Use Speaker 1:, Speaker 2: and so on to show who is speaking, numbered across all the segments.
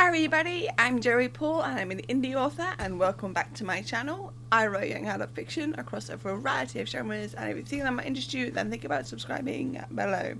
Speaker 1: Hi everybody, I'm Jerry Paul and I'm an indie author and welcome back to my channel. I write young adult fiction across a variety of genres, and if you think that might interest you, then think about subscribing below.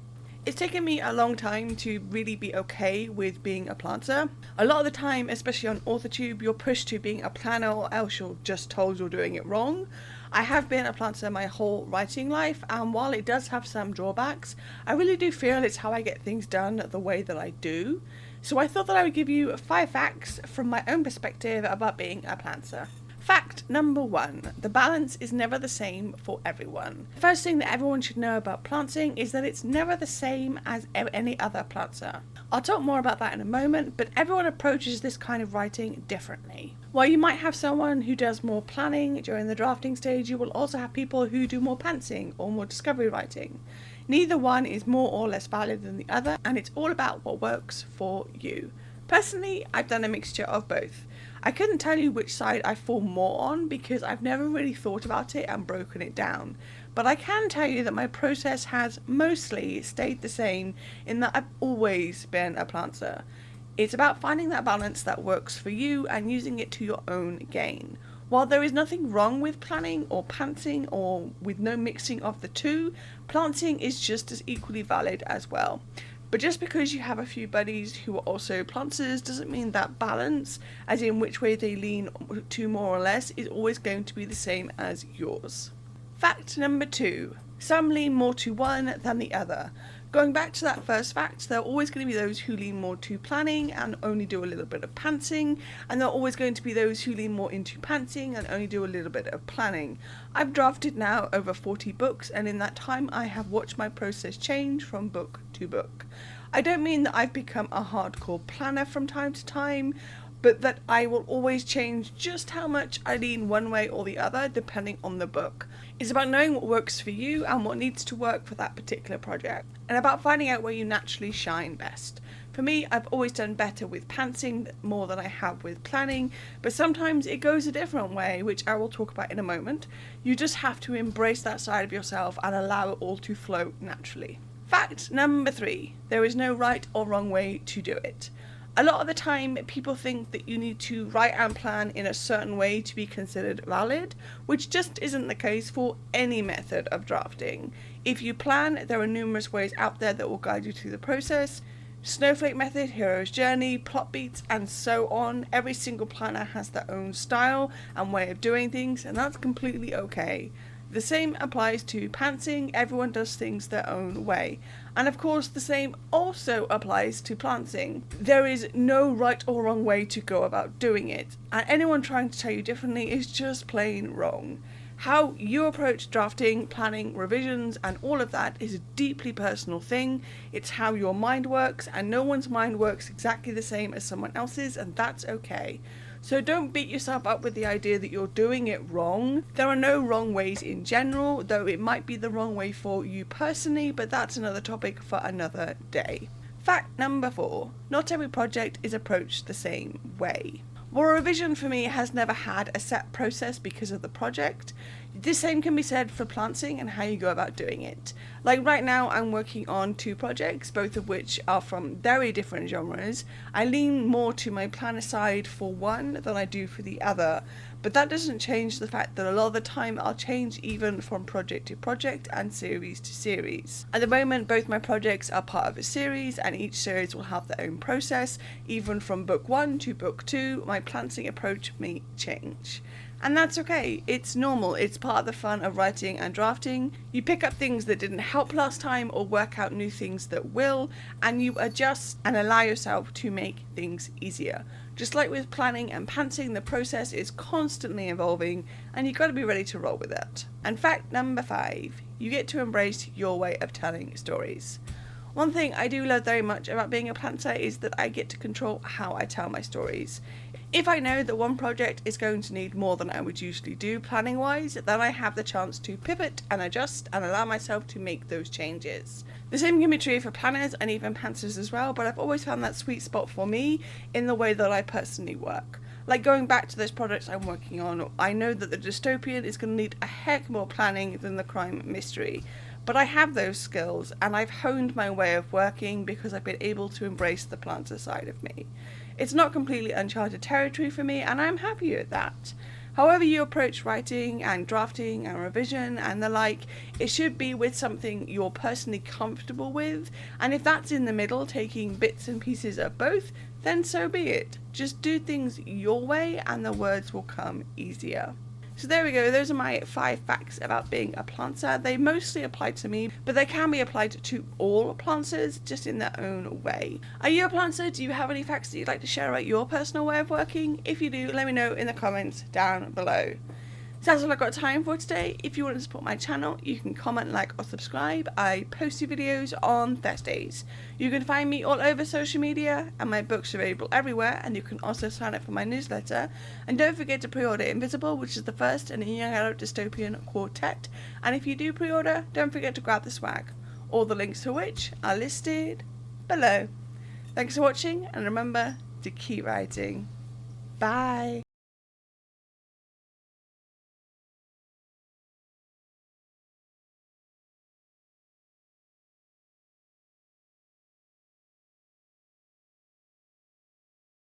Speaker 1: It's taken me a long time to really be okay with being a planter. A lot of the time, especially on Authortube, you're pushed to being a planner or else you're just told you're doing it wrong. I have been a planter my whole writing life, and while it does have some drawbacks, I really do feel it's how I get things done the way that I do. So I thought that I would give you 5 facts from my own perspective about being a planter. Fact number 1, the balance is never the same for everyone. The first thing that everyone should know about planting is that it's never the same as any other planter. I'll talk more about that in a moment, but everyone approaches this kind of writing differently. While you might have someone who does more planning during the drafting stage, you will also have people who do more pantsing or more discovery writing. Neither one is more or less valid than the other, and it's all about what works for you. Personally, I've done a mixture of both. I couldn't tell you which side I fall more on because I've never really thought about it and broken it down. But I can tell you that my process has mostly stayed the same in that I've always been a planter. It's about finding that balance that works for you and using it to your own gain. While there is nothing wrong with planning or pantsing or with no mixing of the two, planting is just as equally valid as well. But just because you have a few buddies who are also planters doesn't mean that balance, as in which way they lean to more or less, is always going to be the same as yours. Fact number 2. Some lean more to one than the other. Going back to that first fact, there are always going to be those who lean more to planning and only do a little bit of pantsing, and there are always going to be those who lean more into pantsing and only do a little bit of planning. I've drafted now over 40 books, and in that time I have watched my process change from book to book. I don't mean that I've become a hardcore planner from time to time, but that I will always change just how much I lean one way or the other depending on the book. It's about knowing what works for you and what needs to work for that particular project, and about finding out where you naturally shine best. For me, I've always done better with pantsing more than I have with planning, but sometimes it goes a different way, which I will talk about in a moment. You just have to embrace that side of yourself and allow it all to flow naturally. Fact number 3, there is no right or wrong way to do it. A lot of the time, people think that you need to write and plan in a certain way to be considered valid, which just isn't the case for any method of drafting. If you plan, there are numerous ways out there that will guide you through the process. Snowflake method, hero's journey, plot beats, and so on. Every single planner has their own style and way of doing things, and that's completely okay. The same applies to pantsing. Everyone does things their own way. And of course, the same also applies to planting. There is no right or wrong way to go about doing it, and anyone trying to tell you differently is just plain wrong. How you approach drafting, planning, revisions, and all of that is a deeply personal thing. It's how your mind works, and no one's mind works exactly the same as someone else's, and that's okay. So don't beat yourself up with the idea that you're doing it wrong. There are no wrong ways in general, though it might be the wrong way for you personally, but that's another topic for another day. Fact number 4, not every project is approached the same way. Well, a revision for me has never had a set process because of the project. The same can be said for planting and how you go about doing it. Like right now, I'm working on 2 projects, both of which are from very different genres. I lean more to my planner side for one than I do for the other, but that doesn't change the fact that a lot of the time I'll change even from project to project and series to series. At the moment, both my projects are part of a series, and each series will have their own process. Even from book 1 to book 2, my planting approach may change. And that's okay, it's normal, it's part of the fun of writing and drafting. You pick up things that didn't help last time or work out new things that will, and you adjust and allow yourself to make things easier. Just like with planning and pantsing, the process is constantly evolving and you've got to be ready to roll with it. And fact number 5, you get to embrace your way of telling stories. One thing I do love very much about being a planter is that I get to control how I tell my stories. If I know that one project is going to need more than I would usually do planning wise, then I have the chance to pivot and adjust and allow myself to make those changes. The same can be true for planners and even pantsers as well, but I've always found that sweet spot for me in the way that I personally work. Like going back to those projects I'm working on, I know that the dystopian is going to need a heck more planning than the crime mystery. But I have those skills and I've honed my way of working because I've been able to embrace the planter side of me. It's not completely uncharted territory for me, and I'm happy with that. However you approach writing and drafting and revision and the like, it should be with something you're personally comfortable with, and if that's in the middle, taking bits and pieces of both, then so be it. Just do things your way and the words will come easier. So there we go, those are my 5 facts about being a planter. They mostly apply to me, but they can be applied to all planters, just in their own way. Are you a planter? Do you have any facts that you'd like to share about your personal way of working? If you do, let me know in the comments down below. So that's all I've got time for today. If you want to support my channel, you can comment, like or subscribe. I post new videos on Thursdays. You can find me all over social media, and my books are available everywhere, and you can also sign up for my newsletter. And don't forget to pre-order Invisible, which is the first in a young adult dystopian quartet. And if you do pre-order, don't forget to grab the swag, all the links to which are listed below. Thanks for watching, and remember to keep writing. Bye!